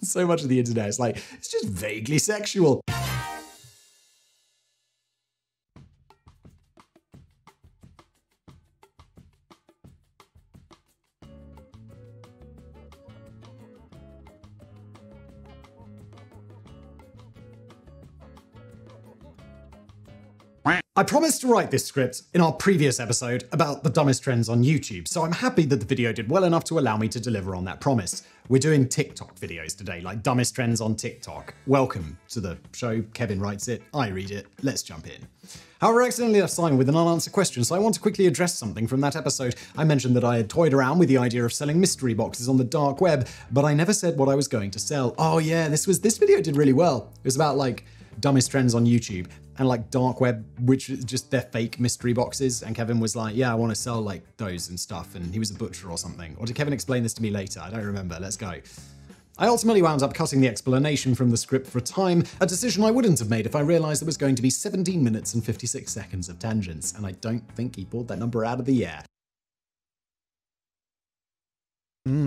So much of the internet is like, it's just vaguely sexual. I promised to write this script in our previous episode about the dumbest trends on YouTube, so I'm happy that the video did well enough to allow me to deliver on that promise. We're doing TikTok videos today, like dumbest trends on TikTok. Welcome to the show. Kevin writes it, I read it. Let's jump in. However, I accidentally left Simon with an unanswered question, so I want to quickly address something from that episode. I mentioned that I had toyed around with the idea of selling mystery boxes on the dark web, but I never said what I was going to sell. Oh yeah, this video did really well. It was about like dumbest trends on YouTube and like dark web, which is just they're fake mystery boxes. And Kevin was like, yeah, I want to sell like those and stuff. And he was a butcher or something. Or did Kevin explain this to me later? I don't remember. Let's go. I ultimately wound up cutting the explanation from the script for a time, a decision I wouldn't have made if I realized there was going to be 17 minutes and 56 seconds of tangents. And I don't think he pulled that number out of the air.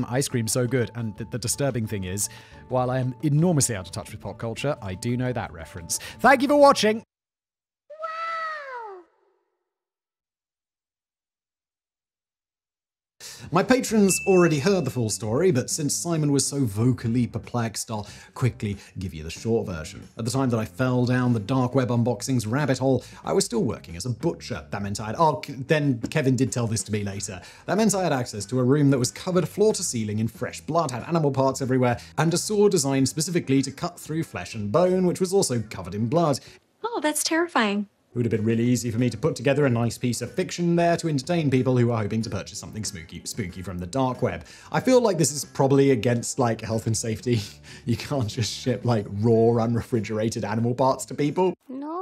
Ice cream's so good, and the disturbing thing is, while I am enormously out of touch with pop culture, I do know that reference. Thank you for watching! My patrons already heard the full story, but since Simon was so vocally perplexed, I'll quickly give you the short version. At the time that I fell down the dark web unboxings rabbit hole, I was still working as a butcher. That meant then Kevin did tell this to me later. That meant I had access to a room that was covered floor to ceiling in fresh blood, had animal parts everywhere, and a saw designed specifically to cut through flesh and bone, which was also covered in blood. Oh, that's terrifying. It would have been really easy for me to put together a nice piece of fiction there to entertain people who are hoping to purchase something spooky from the dark web. I feel like this is probably against like health and safety. You can't just ship like raw, unrefrigerated animal parts to people. No.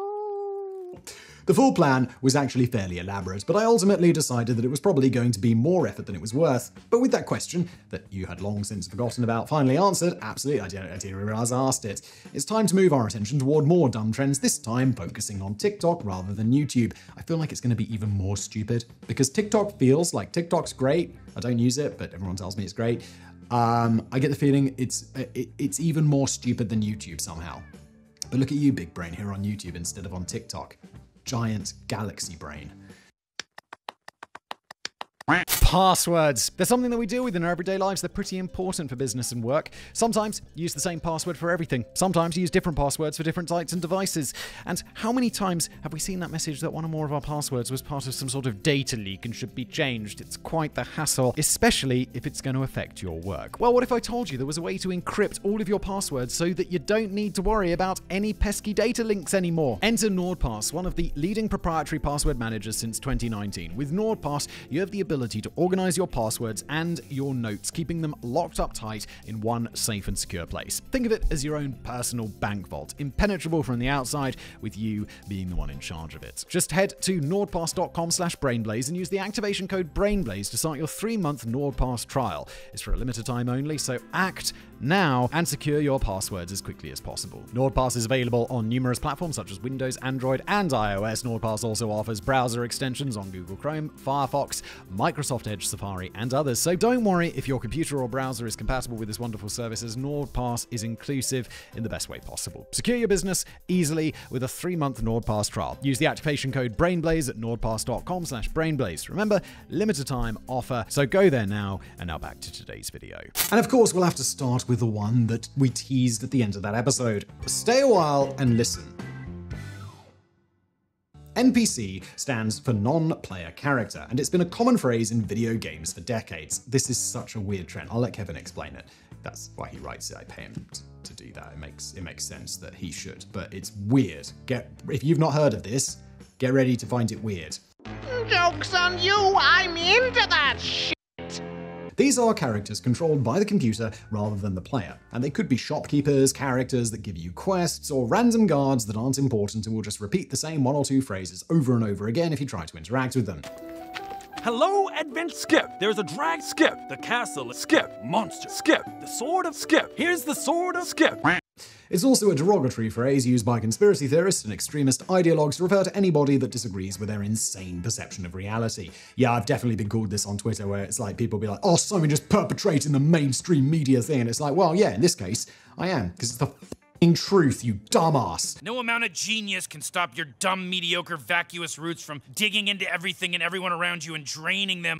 The full plan was actually fairly elaborate, but I ultimately decided that it was probably going to be more effort than it was worth. But with that question, that you had long since forgotten about, finally answered, absolutely, I didn't realize I asked it. It's time to move our attention toward more dumb trends, this time focusing on TikTok rather than YouTube. I feel like it's going to be even more stupid, because TikTok feels like TikTok's great. I don't use it, but everyone tells me it's great. I get the feeling it's even more stupid than YouTube somehow. But look at you, big brain, here on YouTube instead of on TikTok. Giant galaxy brain. Passwords. They're something that we deal with in our everyday lives. They're pretty important for business and work. Sometimes you use the same password for everything. Sometimes you use different passwords for different sites and devices. And how many times have we seen that message that one or more of our passwords was part of some sort of data leak and should be changed? It's quite the hassle, especially if it's going to affect your work. Well, what if I told you there was a way to encrypt all of your passwords so that you don't need to worry about any pesky data links anymore? Enter NordPass, one of the leading proprietary password managers since 2019. With NordPass, you have the ability to organize your passwords and your notes, keeping them locked up tight in one safe and secure place. Think of it as your own personal bank vault, impenetrable from the outside, with you being the one in charge of it. Just head to nordpass.com/brainblaze and use the activation code BRAINBLAZE to start your 3-month NordPass trial. It's for a limited time only, so act now and secure your passwords as quickly as possible. NordPass is available on numerous platforms such as Windows, Android, and iOS. NordPass also offers browser extensions on Google Chrome, Firefox, Microsoft Edge, Safari, and others. So don't worry if your computer or browser is compatible with this wonderful service, as NordPass is inclusive in the best way possible. Secure your business easily with a 3-month NordPass trial. Use the activation code BRAINBLAZE at nordpass.com/brainblaze. Remember, limited time offer, so go there now. And now back to today's video. And of course, we'll have to start with the one that we teased at the end of that episode. Stay a while and listen. NPC stands for non-player character, and it's been a common phrase in video games for decades. This is such a weird trend. I'll let Kevin explain it. That's why he writes it. I pay him to do that. It makes sense that he should, but it's weird. If you've not heard of this, get ready to find it weird. Joke's on you, I'm into that shit! These are characters controlled by the computer rather than the player, and they could be shopkeepers, characters that give you quests, or random guards that aren't important and will just repeat the same 1 or 2 phrases over and over again if you try to interact with them. Hello, Advent Skip. There's a drag Skip. The castle Skip. Monster Skip. The sword of Skip. Here's the sword of Skip. It's also a derogatory phrase used by conspiracy theorists and extremist ideologues to refer to anybody that disagrees with their insane perception of reality. Yeah, I've definitely been called this on Twitter, where it's like people be like, oh, Simon just perpetrating the mainstream media thing. And it's like, well, yeah, in this case, I am, because it's the f***ing truth, you dumbass. No amount of genius can stop your dumb, mediocre, vacuous roots from digging into everything and everyone around you and draining them.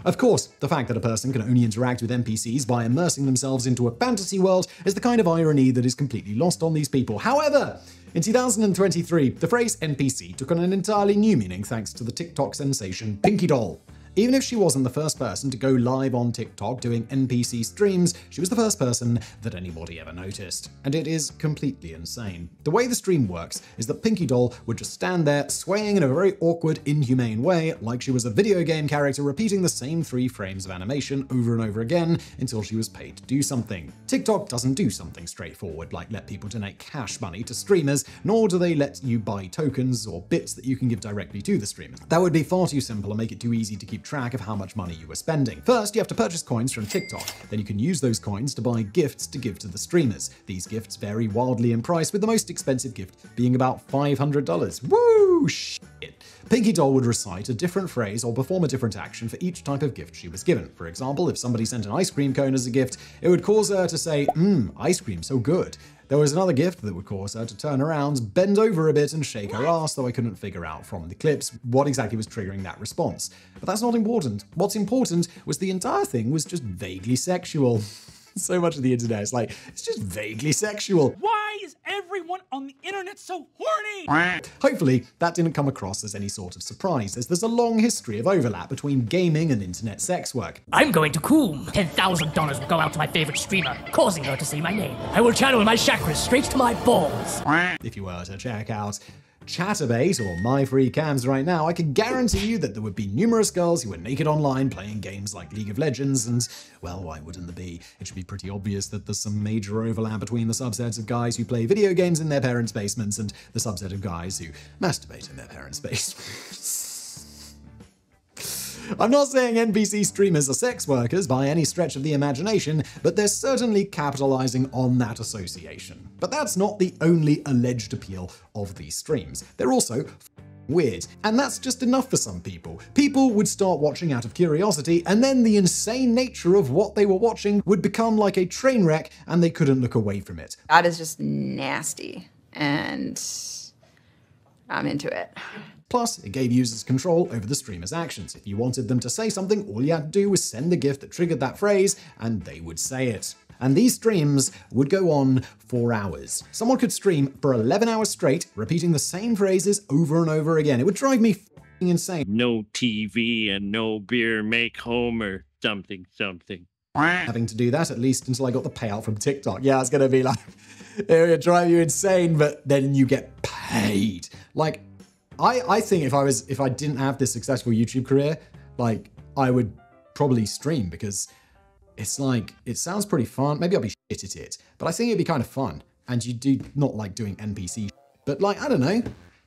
Of course, the fact that a person can only interact with NPCs by immersing themselves into a fantasy world is the kind of irony that is completely lost on these people. However, in 2023, the phrase NPC took on an entirely new meaning thanks to the TikTok sensation Pinky Doll. Even if she wasn't the first person to go live on TikTok doing NPC streams, she was the first person that anybody ever noticed. And it is completely insane. The way the stream works is that Pinky Doll would just stand there swaying in a very awkward, inhumane way, like she was a video game character repeating the same 3 frames of animation over and over again until she was paid to do something. TikTok doesn't do something straightforward like let people donate cash money to streamers, nor do they let you buy tokens or bits that you can give directly to the streamers. That would be far too simple and make it too easy to keep track of how much money you were spending. First, you have to purchase coins from TikTok. Then you can use those coins to buy gifts to give to the streamers. These gifts vary wildly in price, with the most expensive gift being about $500. Woo! Shit. Pinky Doll would recite a different phrase or perform a different action for each type of gift she was given. For example, if somebody sent an ice cream cone as a gift, it would cause her to say, ice cream, so good. There was another gift that would cause her to turn around, bend over a bit, and shake her ass, though I couldn't figure out from the clips what exactly was triggering that response. But that's not important. What's important was the entire thing was just vaguely sexual. So much of the internet is like, it's just vaguely sexual. Why is everyone on the internet so horny? Hopefully, that didn't come across as any sort of surprise, as there's a long history of overlap between gaming and internet sex work. I'm going to Coom. $10,000 will go out to my favorite streamer, causing her to say my name. I will channel my chakras straight to my balls. If you were to check out Chatterbait or My Free Cams right now, I can guarantee you that there would be numerous girls who were naked online playing games like League of Legends, and, well, why wouldn't there be? It should be pretty obvious that there's some major overlap between the subsets of guys who play video games in their parents' basements and the subset of guys who masturbate in their parents' basements. I'm not saying NPC streamers are sex workers by any stretch of the imagination, but they're certainly capitalizing on that association. But that's not the only alleged appeal of these streams. They're also weird. And that's just enough for some people. People would start watching out of curiosity, and then the insane nature of what they were watching would become like a train wreck, and they couldn't look away from it. That is just nasty, and I'm into it. Plus, it gave users control over the streamer's actions. If you wanted them to say something, all you had to do was send the gift that triggered that phrase, and they would say it. And these streams would go on for hours. Someone could stream for 11 hours straight, repeating the same phrases over and over again. It would drive me f***ing insane. No TV and no beer make home or something. Having to do that, at least until I got the payout from TikTok. Yeah, it's gonna be like, it would drive you insane, but then you get paid. Like, I think if I didn't have this successful YouTube career, like, I would probably stream, because it's like, it sounds pretty fun. Maybe I'll be shit at it, but I think it'd be kind of fun. And you do not like doing NPC, but like, I don't know.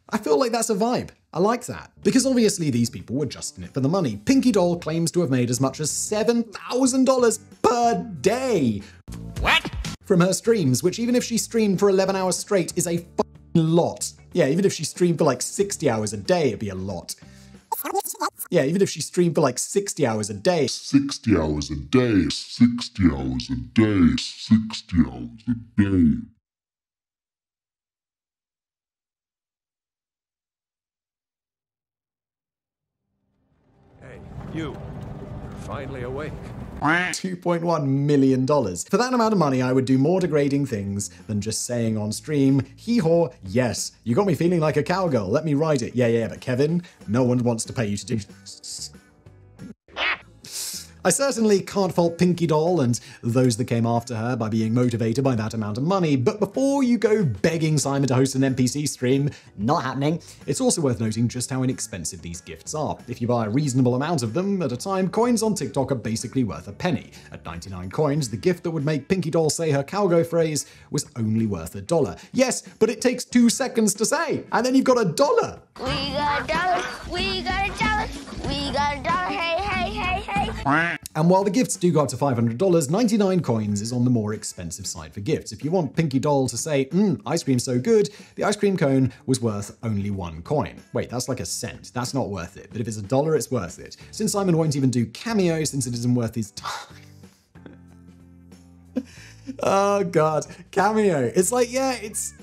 I feel like that's a vibe. I like that. Because obviously these people were just in it for the money. Pinky Doll claims to have made as much as $7,000 per day. What? From her streams, which even if she streamed for 11 hours straight is a fucking lot. Yeah, even if she streamed for like 60 hours a day, it'd be a lot. Yeah, even if she streamed for like 60 hours a day. 60 hours a day, 60 hours a day, 60 hours a day. Hey, you're finally awake. $2.1 million. For that amount of money, I would do more degrading things than just saying on stream, hee-haw, yes, you got me feeling like a cowgirl, let me ride it. Yeah, but Kevin, no one wants to pay you to do... I certainly can't fault Pinky Doll and those that came after her by being motivated by that amount of money, but before you go begging Simon to host an NPC stream, not happening, it's also worth noting just how inexpensive these gifts are. If you buy a reasonable amount of them at a time, coins on TikTok are basically worth a penny. At 99 coins, the gift that would make Pinky Doll say her cowgirl phrase was only worth $1. Yes, but it takes 2 seconds to say, and then you've got $1. We got $1, we got $1, we got $1, hey, hey, hey. And while the gifts do go up to $500, 99 coins is on the more expensive side for gifts. If you want Pinky Doll to say, ice cream's so good, the ice cream cone was worth only 1 coin. Wait, that's like a cent. That's not worth it. But if it's $1, it's worth it. Since Simon won't even do Cameo since it isn't worth his time. Oh God, Cameo. It's like, yeah, it's...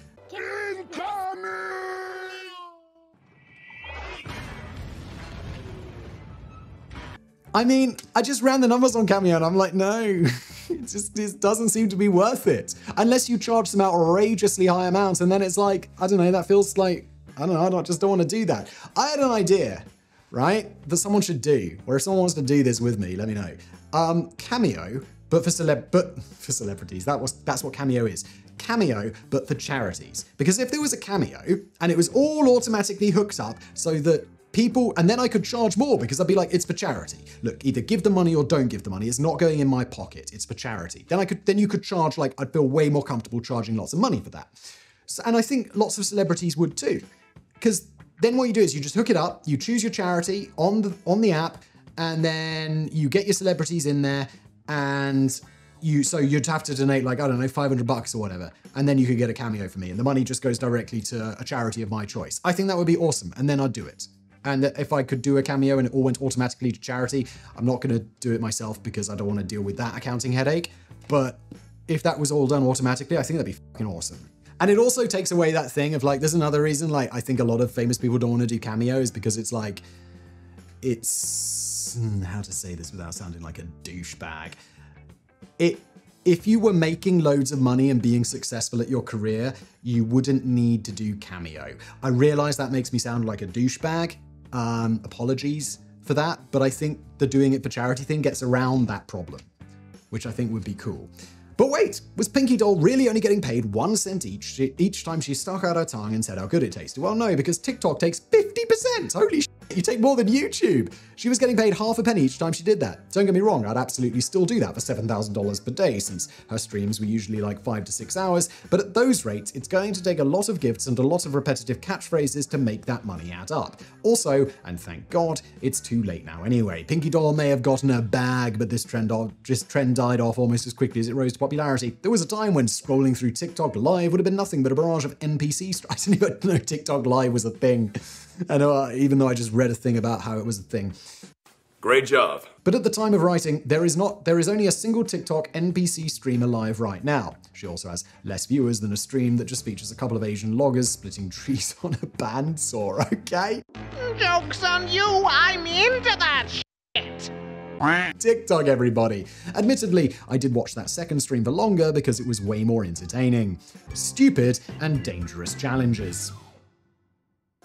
I mean, I just ran the numbers on Cameo and I'm like, no, it doesn't seem to be worth it. Unless you charge some outrageously high amounts and then it's like, I don't know, that feels like, I don't know, I just don't want to do that. I had an idea, right, that someone should do, or if someone wants to do this with me, let me know. Cameo, but for celebrities, that's what Cameo is. Cameo, but for charities. Because if there was a Cameo and it was all automatically hooked up so that people, and then I could charge more because I'd be like, it's for charity. Look, either give the money or don't give the money. It's not going in my pocket. It's for charity. Then you could charge, like, I'd feel way more comfortable charging lots of money for that. So, and I think lots of celebrities would too. Because then what you do is you just hook it up, you choose your charity on the app, and then you get your celebrities in there, and so you'd have to donate, like, I don't know, $500 or whatever, and then you could get a Cameo for me, and the money just goes directly to a charity of my choice. I think that would be awesome, and then I'd do it. And if I could do a Cameo and it all went automatically to charity, I'm not going to do it myself because I don't want to deal with that accounting headache. But if that was all done automatically, I think that'd be fucking awesome. And it also takes away that thing of, like, there's another reason, like, I think a lot of famous people don't want to do cameos because it's like, it's, how to say this without sounding like a douchebag. If you were making loads of money and being successful at your career, you wouldn't need to do Cameo. I realize that makes me sound like a douchebag. Apologies for that, but I think the doing it for charity thing gets around that problem, which I think would be cool. But wait, was Pinky Doll really only getting paid 1 cent each time she stuck out her tongue and said how good it tasted? Well, no, because TikTok takes 50%. Holy shit, you take more than YouTube. She was getting paid half a penny each time she did that. Don't get me wrong, I'd absolutely still do that for $7,000 per day, since her streams were usually like 5 to 6 hours. But at those rates, it's going to take a lot of gifts and a lot of repetitive catchphrases to make that money add up. Also, and thank God, it's too late now anyway. Pinky Doll may have gotten a bag, but this trend died off almost as quickly as it rose to popularity. There was a time when scrolling through TikTok Live would have been nothing but a barrage of NPC I didn't even know TikTok Live was a thing. And even though I just read a thing about how it was a thing. Great job. But at the time of writing, there is only a single TikTok NPC streamer live right now. She also has less viewers than a stream that just features a couple of Asian loggers splitting trees on a bandsaw, okay? Joke's on you, I'm into that shit. TikTok, everybody. Admittedly, I did watch that second stream for longer because it was way more entertaining. Stupid and dangerous challenges.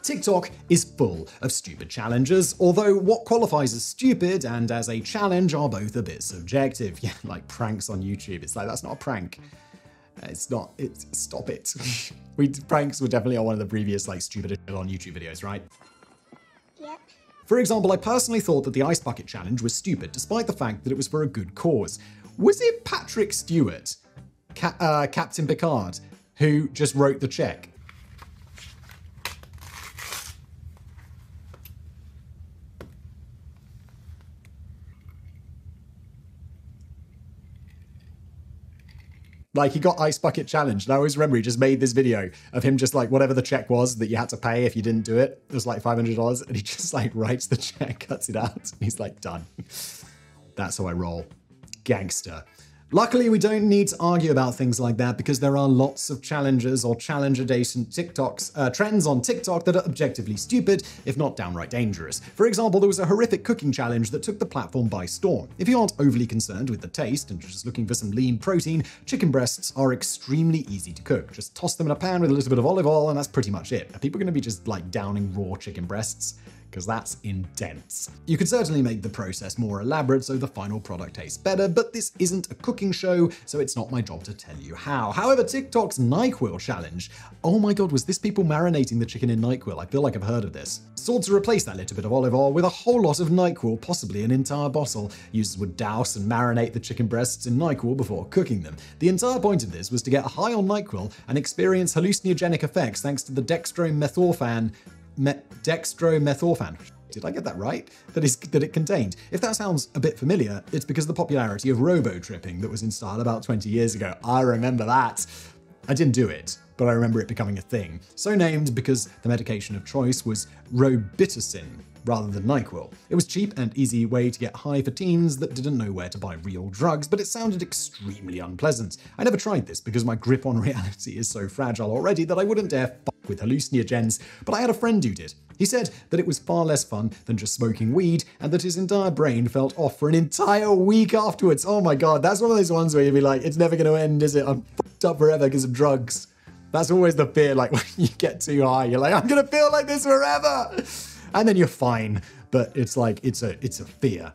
TikTok is full of stupid challenges, although what qualifies as stupid and as a challenge are both a bit subjective. Yeah, like pranks on YouTube. It's like, that's not a prank. Stop it. Pranks were definitely on one of the previous, like, stupid on YouTube videos, right? Yep. For example, I personally thought that the Ice Bucket Challenge was stupid, despite the fact that it was for a good cause. Was it Patrick Stewart, Captain Picard, who just wrote the check? Like, he got Ice Bucket Challenge, and I always remember he just made this video of him just, like, whatever the check was that you had to pay if you didn't do it. It was like $500, and he just, like, writes the check, cuts it out, and he's like, done. That's how I roll. Gangster. Luckily, we don't need to argue about things like that because there are lots of challenges or challenge-adjacent trends on TikTok that are objectively stupid, if not downright dangerous. For example, there was a horrific cooking challenge that took the platform by storm. If you aren't overly concerned with the taste and just looking for some lean protein, chicken breasts are extremely easy to cook. Just toss them in a pan with a little bit of olive oil and that's pretty much it. Are people going to be just like downing raw chicken breasts? Because that's intense. You could certainly make the process more elaborate so the final product tastes better, but this isn't a cooking show, so it's not my job to tell you how. However, TikTok's NyQuil challenge. Oh my God, was this people marinating the chicken in NyQuil? I feel like I've heard of this. Sought to replace that little bit of olive oil with a whole lot of NyQuil, possibly an entire bottle. Users would douse and marinate the chicken breasts in NyQuil before cooking them. The entire point of this was to get high on NyQuil and experience hallucinogenic effects thanks to the dextromethorphan. did I get that right? That it contained. If that sounds a bit familiar, it's because of the popularity of robo-tripping that was in style about 20 years ago. I remember that. I didn't do it, but I remember it becoming a thing. So named because the medication of choice was Robitussin rather than NyQuil. It was cheap and easy way to get high for teens that didn't know where to buy real drugs, but it sounded extremely unpleasant. I never tried this because my grip on reality is so fragile already that I wouldn't dare fuck with hallucinogens, but I had a friend who did. He said that it was far less fun than just smoking weed and that his entire brain felt off for an entire week afterwards. Oh my God, that's one of those ones where you'd be like, it's never going to end, is it? I'm fucked up forever because of drugs. That's always the fear, like when you get too high, you're like, I'm going to feel like this forever. And then you're fine, but it's like, it's a fear.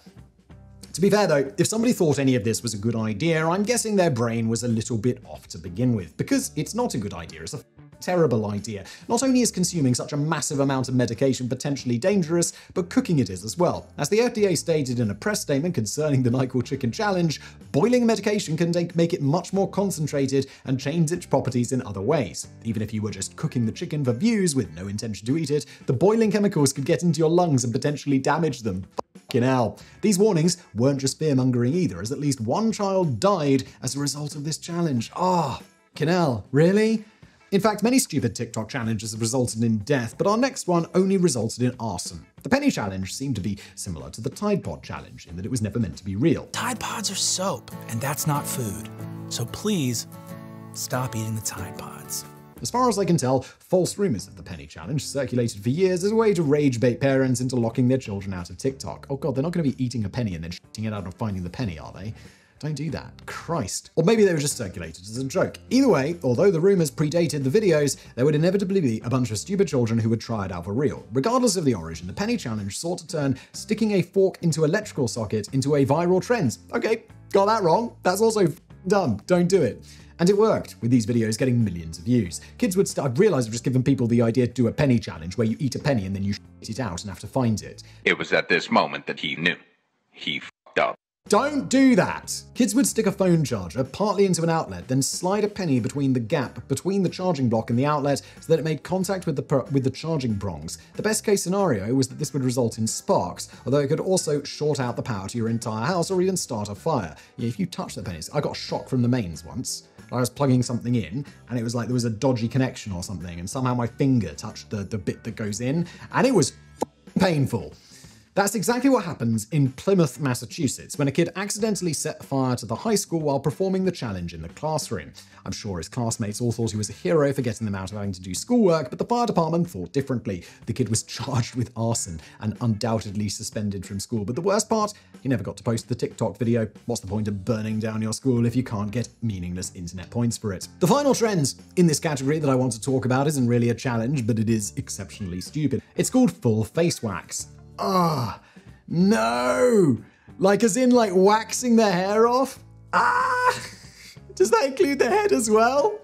To be fair though, if somebody thought any of this was a good idea, I'm guessing their brain was a little bit off to begin with, because it's not a good idea, it's a terrible idea. Not only is consuming such a massive amount of medication potentially dangerous, but cooking it is as well. As the FDA stated in a press statement concerning the NyQuil Chicken Challenge, boiling medication can make it much more concentrated and change its properties in other ways. Even if you were just cooking the chicken for views with no intention to eat it, the boiling chemicals could get into your lungs and potentially damage them. Fucking hell. These warnings weren't just fear-mongering either, as at least one child died as a result of this challenge. Oh, fucking hell. Really? In fact, many stupid TikTok challenges have resulted in death, but our next one only resulted in arson. The penny challenge seemed to be similar to the Tide Pod challenge in that it was never meant to be real. Tide Pods are soap, and that's not food. So please, stop eating the Tide Pods. As far as I can tell, false rumors of the penny challenge circulated for years as a way to rage bait parents into locking their children out of TikTok. Oh God, they're not going to be eating a penny and then shitting it out and finding the penny, are they? Don't do that. Christ. Or maybe they were just circulated as a joke. Either way, although the rumors predated the videos, there would inevitably be a bunch of stupid children who would try it out for real. Regardless of the origin, the penny challenge sought to turn sticking a fork into an electrical socket into a viral trend. Okay, got that wrong. That's also dumb. Don't do it. And it worked, with these videos getting millions of views. Kids would start, I've realized I've just given people the idea to do a penny challenge where you eat a penny and then you shit it out and have to find it. It was at this moment that he knew. He fucked up. Don't do that! Kids would stick a phone charger partly into an outlet, then slide a penny between the gap between the charging block and the outlet so that it made contact with the charging prongs. The best case scenario was that this would result in sparks, although it could also short out the power to your entire house or even start a fire. Yeah, if you touch the pennies, I got a shock from the mains once. I was plugging something in and it was like there was a dodgy connection or something and somehow my finger touched the bit that goes in and it was painful. That's exactly what happens in Plymouth, Massachusetts, when a kid accidentally set fire to the high school while performing the challenge in the classroom. I'm sure his classmates all thought he was a hero for getting them out of having to do schoolwork, but the fire department thought differently. The kid was charged with arson and undoubtedly suspended from school. But the worst part, he never got to post the TikTok video. What's the point of burning down your school if you can't get meaningless internet points for it? The final trend in this category that I want to talk about isn't really a challenge, but it is exceptionally stupid. It's called full face wax. Ah, no! Like as in like waxing the hair off? Ah! Does that include the head as well?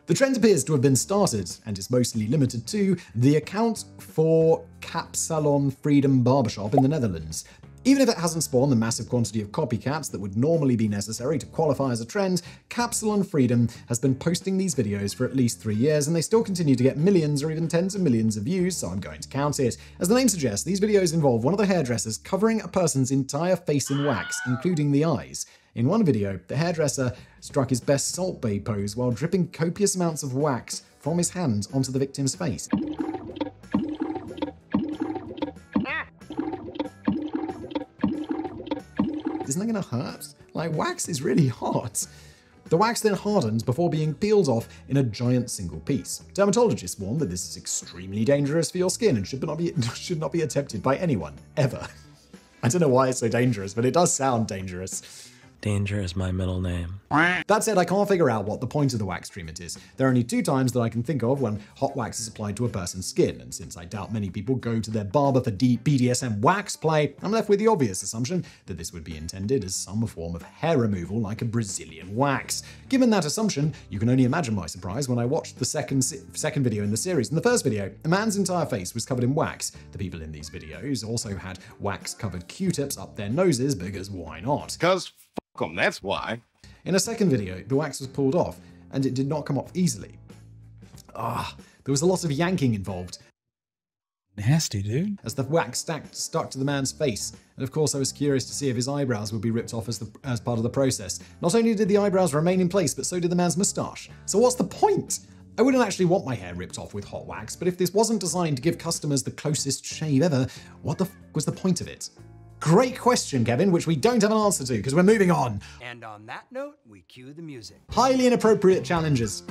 The trend appears to have been started, and is mostly limited to, the account for Capsalon Freedom Barbershop in the Netherlands. Even if it hasn't spawned the massive quantity of copycats that would normally be necessary to qualify as a trend, Capsalon Freedom has been posting these videos for at least 3 years, and they still continue to get millions or even tens of millions of views, so I'm going to count it. As the name suggests, these videos involve one of the hairdressers covering a person's entire face in wax, including the eyes. In one video, the hairdresser struck his best Salt Bae pose while dripping copious amounts of wax from his hands onto the victim's face. Isn't that gonna hurt? Like, wax is really hot. The wax then hardens before being peeled off in a giant single piece. Dermatologists warn that this is extremely dangerous for your skin and should not be attempted by anyone, ever. I don't know why it's so dangerous, but it does sound dangerous. Danger is my middle name. That said, I can't figure out what the point of the wax treatment is. There are only 2 times that I can think of when hot wax is applied to a person's skin, and since I doubt many people go to their barber for BDSM wax play, I'm left with the obvious assumption that this would be intended as some form of hair removal like a Brazilian wax. Given that assumption, you can only imagine my surprise when I watched the second video in the series. In the first video, a man's entire face was covered in wax. The people in these videos also had wax-covered Q-tips up their noses, because why not? Because f*** them, that's why. In a second video, the wax was pulled off, and it did not come off easily. There was a lot of yanking involved. Nasty, dude. As the wax stuck to the man's face. And of course, I was curious to see if his eyebrows would be ripped off as part of the process. Not only did the eyebrows remain in place, but so did the man's moustache. So what's the point? I wouldn't actually want my hair ripped off with hot wax, but if this wasn't designed to give customers the closest shave ever, what the f was the point of it? Great question, Kevin, which we don't have an answer to because we're moving on. And on that note, we cue the music. Highly inappropriate challenges.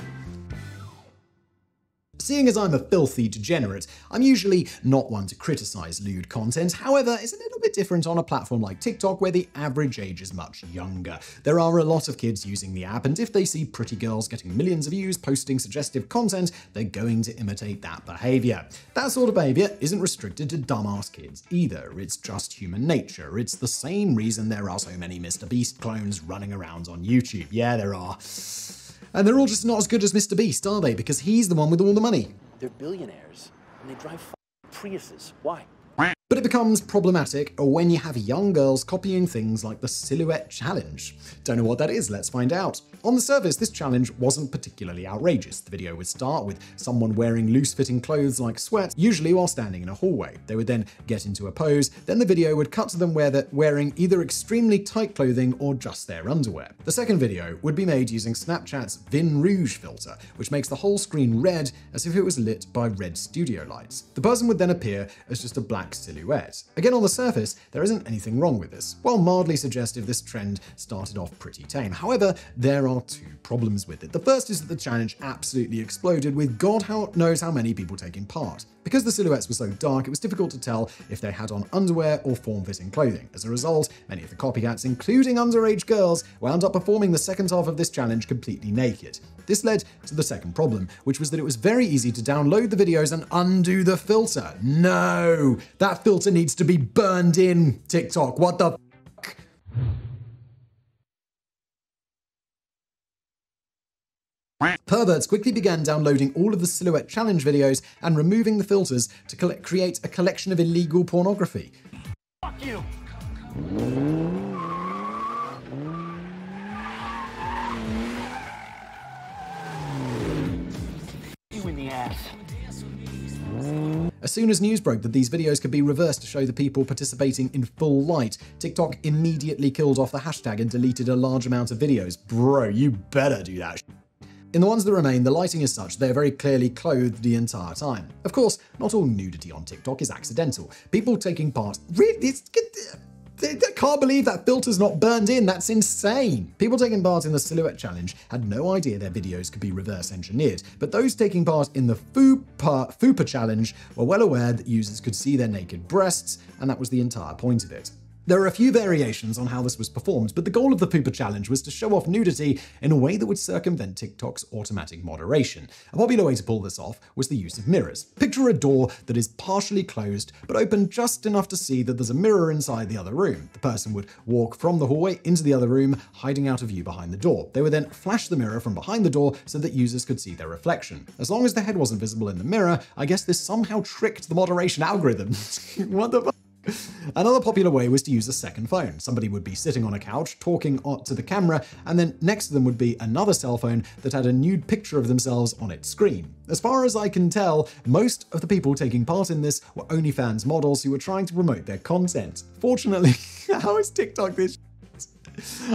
Seeing as I'm a filthy degenerate, I'm usually not one to criticize lewd content. However, it's a little bit different on a platform like TikTok where the average age is much younger. There are a lot of kids using the app, and if they see pretty girls getting millions of views posting suggestive content, they're going to imitate that behavior. That sort of behavior isn't restricted to dumbass kids either. It's just human nature. It's the same reason there are so many Mr. Beast clones running around on YouTube. Yeah, there are. And they're all just not as good as Mr. Beast, are they? Because he's the one with all the money. They're billionaires, and they drive Priuses. Why? But it becomes problematic when you have young girls copying things like the Silhouette Challenge. Don't know what that is, let's find out. On the surface, this challenge wasn't particularly outrageous. The video would start with someone wearing loose-fitting clothes like sweats, usually while standing in a hallway. They would then get into a pose, then the video would cut to them wearing either extremely tight clothing or just their underwear. The second video would be made using Snapchat's Vin Rouge filter, which makes the whole screen red as if it was lit by red studio lights. The person would then appear as just a black silhouette. Again, on the surface, there isn't anything wrong with this. While mildly suggestive, this trend started off pretty tame. However, there are two problems with it. The first is that the challenge absolutely exploded with God knows how many people taking part. Because the silhouettes were so dark, it was difficult to tell if they had on underwear or form-fitting clothing. As a result, many of the copycats, including underage girls, wound up performing the second half of this challenge completely naked. This led to the second problem, which was that it was very easy to download the videos and undo the filter. No! That filter needs to be burned in, TikTok. What the f***? Perverts quickly began downloading all of the Silhouette Challenge videos and removing the filters to create a collection of illegal pornography. Fuck you! You in the ass. As soon as news broke that these videos could be reversed to show the people participating in full light, TikTok immediately killed off the hashtag and deleted a large amount of videos. Bro, you better do that. In the ones that remain, the lighting is such they are very clearly clothed the entire time. Of course, not all nudity on TikTok is accidental. People taking part... Really? I can't believe that filter's not burned in. That's insane. People taking part in the Silhouette Challenge had no idea their videos could be reverse engineered, but those taking part in the Fupa Challenge were well aware that users could see their naked breasts, and that was the entire point of it. There are a few variations on how this was performed, but the goal of the Fupa Challenge was to show off nudity in a way that would circumvent TikTok's automatic moderation. A popular way to pull this off was the use of mirrors. Picture a door that is partially closed, but open just enough to see that there's a mirror inside the other room. The person would walk from the hallway into the other room, hiding out of view behind the door. They would then flash the mirror from behind the door so that users could see their reflection. As long as the head wasn't visible in the mirror, I guess this somehow tricked the moderation algorithm. What the fuck? Another popular way was to use a second phone. Somebody would be sitting on a couch, talking to the camera, and then next to them would be another cell phone that had a nude picture of themselves on its screen. As far as I can tell, most of the people taking part in this were OnlyFans models who were trying to promote their content. Fortunately, how is TikTok this?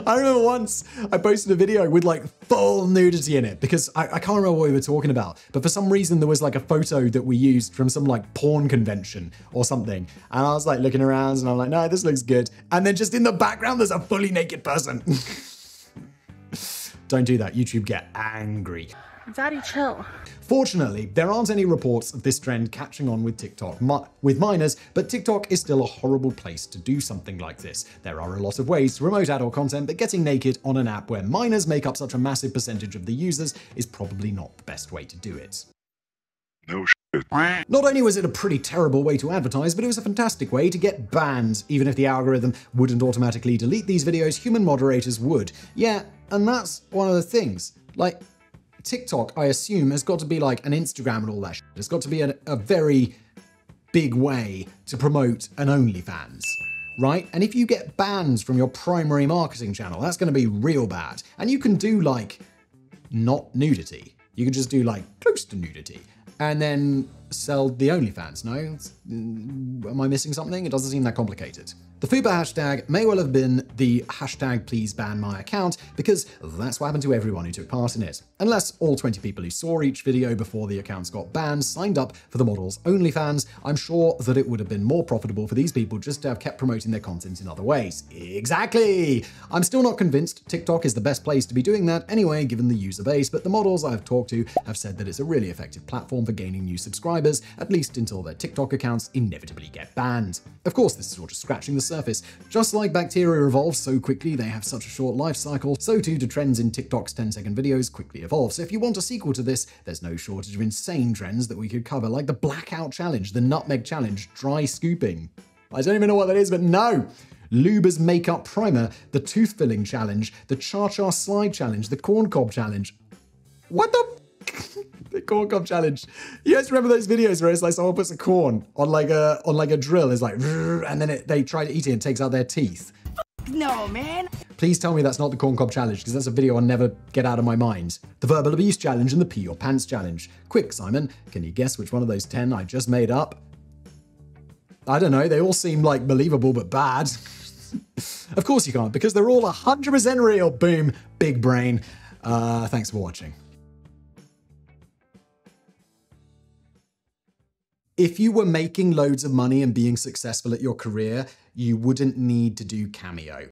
I remember once I posted a video with like full nudity in it because I can't remember what we were talking about, but for some reason there was like a photo that we used from some like porn convention or something, and I was like looking around and I'm like, no, this looks good, and then just in the background there's a fully naked person. Don't do that, YouTube get angry. Daddy, chill. Fortunately, there aren't any reports of this trend catching on with TikTok with minors, but TikTok is still a horrible place to do something like this. There are a lot of ways to promote adult content, but getting naked on an app where minors make up such a massive percentage of the users is probably not the best way to do it. No shit. Not only was it a pretty terrible way to advertise, but it was a fantastic way to get banned. Even if the algorithm wouldn't automatically delete these videos, human moderators would. Yeah, and that's one of the things. Like, TikTok, I assume, has got to be like an Instagram and all that shit. It's got to be a very big way to promote an OnlyFans, right? And if you get banned from your primary marketing channel, that's going to be real bad. And you can do like not nudity. You can just do like close to nudity. And then sell the OnlyFans, no? Am I missing something? It doesn't seem that complicated. The Fuba hashtag may well have been the hashtag please ban my account, because that's what happened to everyone who took part in it. Unless all 20 people who saw each video before the accounts got banned signed up for the model's OnlyFans, I'm sure that it would have been more profitable for these people just to have kept promoting their content in other ways. Exactly! I'm still not convinced TikTok is the best place to be doing that anyway, given the user base, but the models I've talked to have said that it's a really effective platform for gaining new subscribers, at least until their TikTok accounts inevitably get banned. Of course, this is all just scratching the surface. Just like bacteria evolve so quickly, they have such a short life cycle, so too do trends in TikTok's 10-second videos quickly evolve. So if you want a sequel to this, there's no shortage of insane trends that we could cover, like the blackout challenge, the nutmeg challenge, dry scooping. I don't even know what that is, but no! Luba's makeup primer, the tooth filling challenge, the cha-cha slide challenge, the corn cob challenge. What the the corn cob challenge. You guys remember those videos where it's like someone puts a corn on like a drill, it's like, and then they try to eat it and it takes out their teeth. No, man. Please tell me that's not the corn cob challenge, because that's a video I'll never get out of my mind. The verbal abuse challenge and the pee your pants challenge. Quick, Simon, can you guess which one of those 10 I just made up? I don't know, they all seem like believable but bad. Of course you can't, because they're all 100% real. Boom, big brain. Thanks for watching. If you were making loads of money and being successful at your career, you wouldn't need to do Cameo.